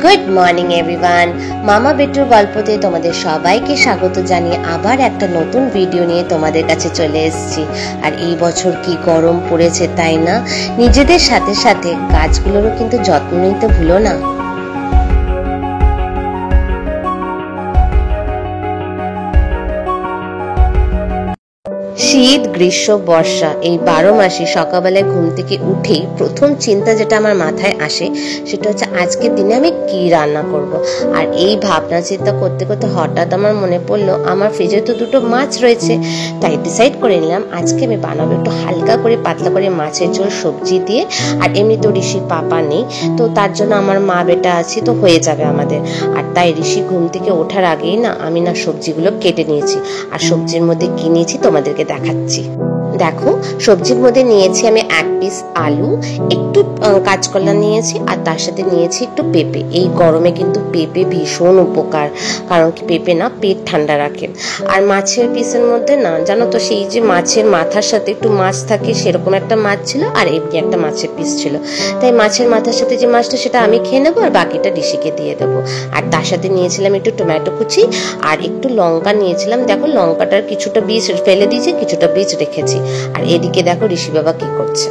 Good morning everyone, মামা বেটুর গল্পতে তোমাদের সবাইকে স্বাগত জানিয়ে আবার একটা নতুন ভিডিও নিয়ে তোমাদের কাছে চলে এসেছি। আর এই বছর কি গরম পড়েছে তাই না? নিজেদের সাথে সাথে গাছগুলোরও কিন্তু যত্ন নিতে ভুলো না। শীত, গ্রীষ্ম, বর্ষা এই 12 মাসে সকালবেলায় ঘুম থেকে উঠেই প্রথম চিন্তা যেটা আমার মাথায় আসে সেটা হচ্ছে আজকের দিনে আমি কি রান্না করব। আর এই ভাবনা চিন্তা করতে করতে হঠাৎ আমার মনে পড়লো আমার ফ্রিজে তো দুটো মাছ রয়েছে, তাই ডিসাইড করে নিলাম আজকে আমি বানাবো একটু হালকা করে পাতলা করে মাছের ঝোল সবজি দিয়ে। আর এমনি তো ঋষির পাপা নেই, তো তার জন্য আমার মা বেটা আছি, তো হয়ে যাবে আমাদের। আর তাই ঋষি ঘুম থেকে ওঠার আগেই আমি সবজিগুলো কেটে নিয়েছি। আর সবজির মধ্যে কি নিয়েছি তোমাদেরকে দেখাচ্ছি। দেখো, সবজির মধ্যে নিয়েছি আমি 1 পিস আলু, একটু কাঁচকলা নিয়েছি, আর তার সাথে নিয়েছি একটু পেঁপে। এই গরমে কিন্তু পেঁপে ভীষণ উপকার, কারণ কি পেঁপে না পেট ঠান্ডা রাখে। আর মাছের পিসের মধ্যে না জানো তো, সেই যে মাছের মাথার সাথে একটু মাছ থাকে সেরকম একটা মাছ ছিল, আর এমনি একটা মাছের পিস ছিল। তাই মাছের মাথার সাথে যে মাছটা সেটা আমি খেয়ে নেবো, আর বাকিটা ঋষিকে দিয়ে দেবো। আর তার সাথে নিয়েছিলাম একটু টমেটো কুচি আর একটু লঙ্কা নিয়েছিলাম। দেখো, লঙ্কাটার কিছুটা বীজ ফেলে দিয়েছি, কিছুটা বীজ রেখেছি। আর এদিকে দেখো ঋষি বাবা কি করছে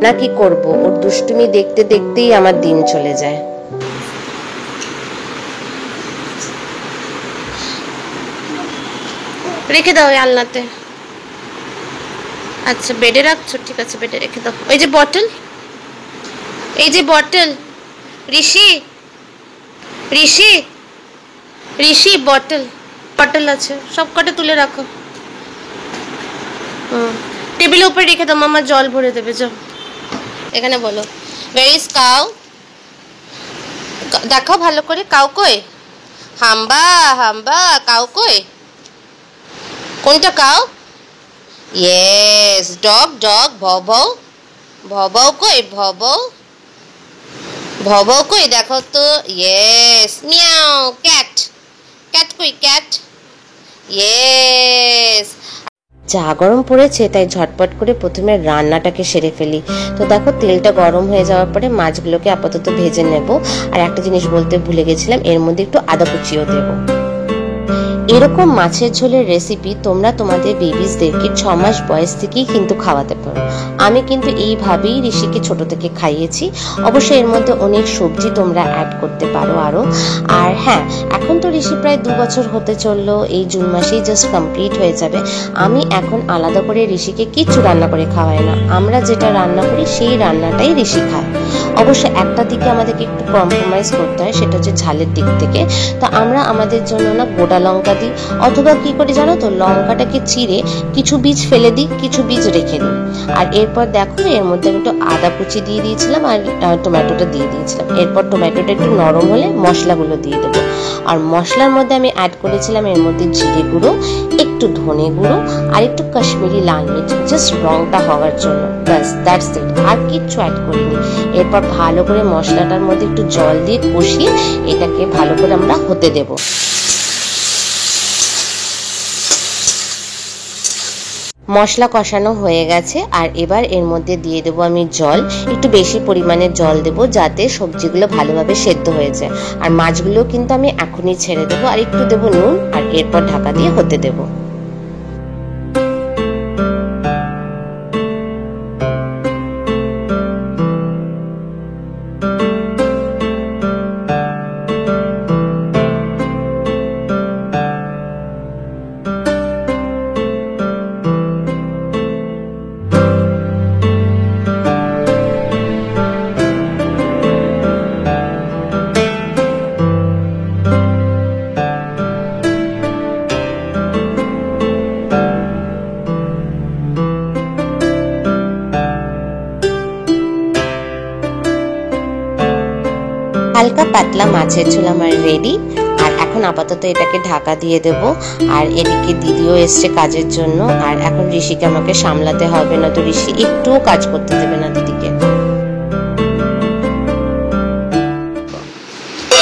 না, কি করব, ওর দুষ্টুমি দেখতে দেখতেই আমার দিন চলে যায়। রেখে দাও ওই আলনাতে। আচ্ছা, বেডে রাখছো, ঠিক আছে, বেডে রেখে দাও। ওই যে বটল, এই যে বটল, ঋষি ঋষি ঋষি বটল বটল আছে, সব কটা তুলে রাখো। টেবিলের উপরে রেখে দাও, মামা জল ভরে দেবে। যাও, এখানে বলো where is cow, দেখাও ভালো করে, কাউ কই? হাম্বা হাম্বা, কাউ কই? কোনটা কাউ? ইয়েস, ডগ ডগ, ভবও ভবও কই? ভবও ভবও কই দেখো তো। ইয়েস, মিয়াও, ক্যাট ক্যাট কই? Cat, yes. যা গরম পড়েছে তাই ঝটপট করে প্রথমে রান্নাটাকে সেরে ফেলি। তো দেখো, তেলটা গরম হয়ে যাওয়ার পরে মাছগুলোকে আপাতত ভেজে নেব। আর একটা জিনিস বলতে ভুলে গেছিলাম, এর মধ্যে একটু আদা কুচিও দেবো। এরকম মাছের ঝোলের রেসিপি তোমরা তোমাদের বেবিসদেরকে 6 মাস বয়স থেকেই কিন্তু খাওয়াতে পারো। আমি কিন্তু এইভাবেই ঋষিকে ছোট থেকে খাইয়েছি। অবশ্যই এর মধ্যে অনেক সবজি তোমরা অ্যাড করতে পারো আরো। আর হ্যাঁ, এখন তো ঋষি প্রায় 2 বছর হতে চললো, এই জুন মাসেই জাস্ট কমপ্লিট হয়ে যাবে। আমি এখন আলাদা করে ঋষিকে কিচ্ছু রান্না করে খাওয়াই না, আমরা যেটা রান্না করি সেই রান্নাটাই ঋষি খায়। অবশ্য একটা দিকে আমাদেরকে একটু কম্প্রোমাইজ করতে হয়, সেটা হচ্ছে ঝালের দিক থেকে। তো আমরা আমাদের জন্য না গোটা লঙ্কা দিই, অথবা কি করে জানো তো, লঙ্কাটাকে চিড়ে কিছু বীজ ফেলে দিই, কিছু বীজ রেখে দিই। আর এরপর দেখো, এর মধ্যে একটু আদা কুচি দিয়ে দিয়েছিলাম আর টমেটোটা দিয়ে দিয়েছিলাম। এরপর টমেটোটা একটু নরম হলে মশলাগুলো দিয়ে দেবো। আর মশলার মধ্যে আমি অ্যাড করেছিলাম এর মধ্যে জিরে গুঁড়ো, একটু ধনে গুঁড়ো আর একটু কাশ্মীরি লাল মির্চ, জাস্ট রংটা হওয়ার জন্য। ব্যাস, দ্যাটস ইট, আর কিচ্ছু অ্যাড করিনি। এরপর ভালো করে মশলাটার মধ্যে একটু জল দিয়ে কষিয়ে এটাকে ভালো করে আমরা হতে দেবো। মশলা কষানো হয়ে গেছে, আর এবার এর মধ্যে দিয়ে দেবো আমি জল। একটু বেশি পরিমাণে জল দেবো যাতে সবজিগুলো ভালোভাবে সেদ্ধ হয়ে যায়। আর মাছগুলো কিন্তু আমি এখনই ছেড়ে দেবো, আর একটু দেবো নুন, আর এরপর ঢাকা দিয়ে হতে দেবো। হালকা পাতলা মাছের ঝোল আমার রেডি। আর এখন আপাতত এটাকে ঢাকা দিয়ে দেব। আর এদিকে দিদিও এসছে কাজের জন্য, আর এখন ঋষিকে আমাকে সামলাতে হবে, না তো ঋষি একটুও কাজ করতে দেবে না দিদিকে।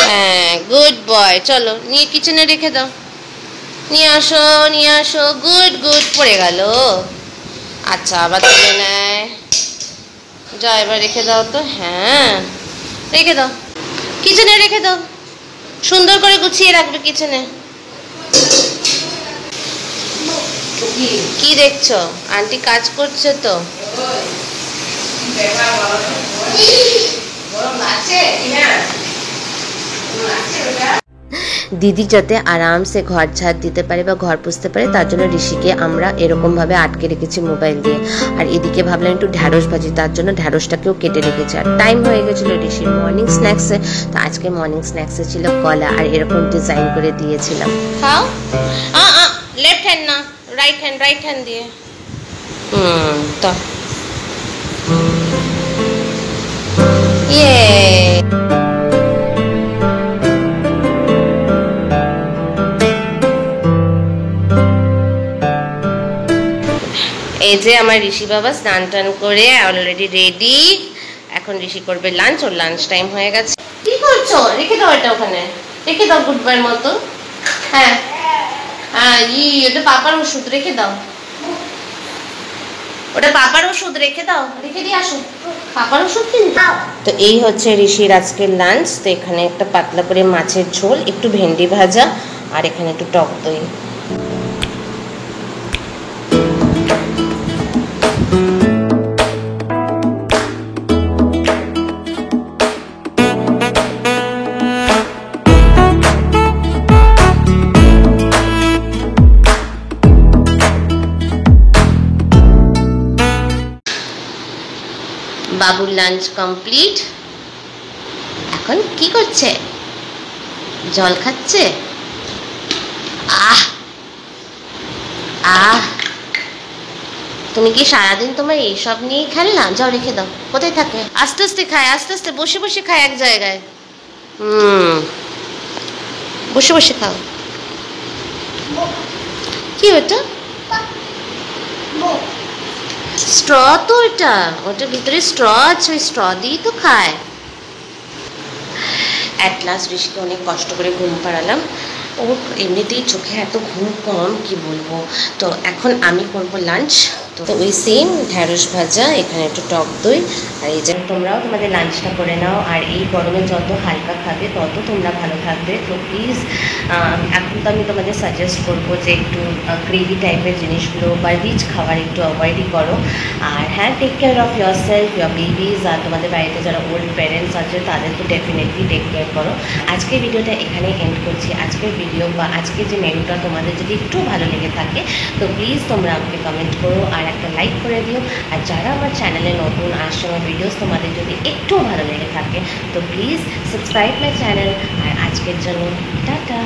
হ্যাঁ, গুড বয়। চলো, নিয়ে কিচেনে রেখে দাও, নিয়ে আসো নিয়ে আসো। গুড গুড, পড়ে গেল। আচ্ছা, আবার তুলে নেয়। যাও, এবার রেখে দাও তো। হ্যাঁ, রেখে দাও। কিচেনে রেখে দাও, সুন্দর করে গুছিয়ে রাখবে কিচেনে। কি দেখছো? আন্টি কাজ করছে তো। দিদি যাতে আরামসে ঘর ঝাড় দিতে পারে বা ঘর পুষতে পারে, তার জন্য ঋষিকে আমরা এরকম ভাবে আটকে রেখেছি মোবাইল দিয়ে। আর এদিকে ভাবলাম একটু ঢ্যাঁড়স ভাজি, তার জন্য ঢ্যাঁড়সটাকেও কেটে রেখেছি। আর টাইম হয়ে গেছিল ঋষির মর্নিং স্ন্যাক্সে, তো আজকে মর্নিং স্ন্যাক্সে ছিল কলা, আর এরকম ডিজাইন করে দিয়েছিলাম। খাও। লেফট হ্যান্ড না, রাইট হ্যান্ড দিয়ে। তো ইয়ে এই যে আমার ঋষি বাবা স্নান টান করে অলরেডি রেডি। এখন ঋষি করবে লাঞ্চ, ওর লাঞ্চ টাইম হয়ে গেছে। কি করছো? রেখে দাও এটা ওখানে, রেখে দাও গুড বাই মতো। হ্যাঁ হ্যাঁ, ওটা পাপার ওষুধ, রেখে দাও। ওটা পাপার ওষুধ, রেখে দাও, রেখে দিয়ে আসো। পাপার ওষুধ কিন্তু। তো এই হচ্ছে ঋষির আজকের লাঞ্চ। তো এখানে একটা পাতলা করে মাছের ঝোল, একটু ভেন্ডি ভাজা, আর এখানে একটু টক দই। বাবুর লাঞ্চ কমপ্লিট। এখন কি করছে? জল খাচ্ছে। আহ আহ, তুমি কি সারাদিন তোমার এইসব নিয়েই খেলনা? যাও রেখে দাও। কোথায় থাকে? আস্তে আস্তে খায়, আস্তে আস্তে, বসে বসে খায় এক জায়গায়। বসে বসে খাও। কি ওটা? স্ট্র তো ওটা, ওটার ভিতরে স্ট্র আছে, ওই স্ট্র দিয়েই তো খায়। অ্যাট লাস্ট ঋষিকে অনেক কষ্ট করে ঘুম পাড়ালাম। ও এমনিতেই চোখে এত ঘুম কম, কি বলবো। তো এখন আমি করবো লাঞ্চ। তো ওই সেম ঢ্যাঁড়স ভাজা, এখানে একটু টক দই, আর এই যে তোমরাও তোমাদের লাঞ্চটা করে নাও। আর এই গরমে যত হালকা খাবে তত তোমরা ভালো থাকবে। তো প্লিজ এখন তো আমি তোমাদের সাজেস্ট করবো যে একটু গ্রেভি টাইপের জিনিসগুলো বা রিচ খাবার একটু অ্যাভয়েডই করো। আর হ্যাঁ, take care of yourself, your babies. আর তোমাদের বাড়িতে যারা ওল্ড প্যারেন্টস আছে তাদেরকে ডেফিনেটলি টেক কেয়ার করো। আজকের ভিডিওটা এখানে এন্ড করছি। আজকের ভিডিও বা আজকের যে মেনুটা তোমাদের যদি একটু ভালো লেগে থাকে তো প্লিজ তোমরা আমাকে কমেন্ট করো আর একটা লাইক করে দিও। আর যারা আমার চ্যানেলে নতুন আসছে, আমার ভিডিওস তোমাদের যদি একটু ভালো লেগে থাকে তো প্লিজ সাবস্ক্রাইব মাই চ্যানেল। আর আজকের জন্য টাটা।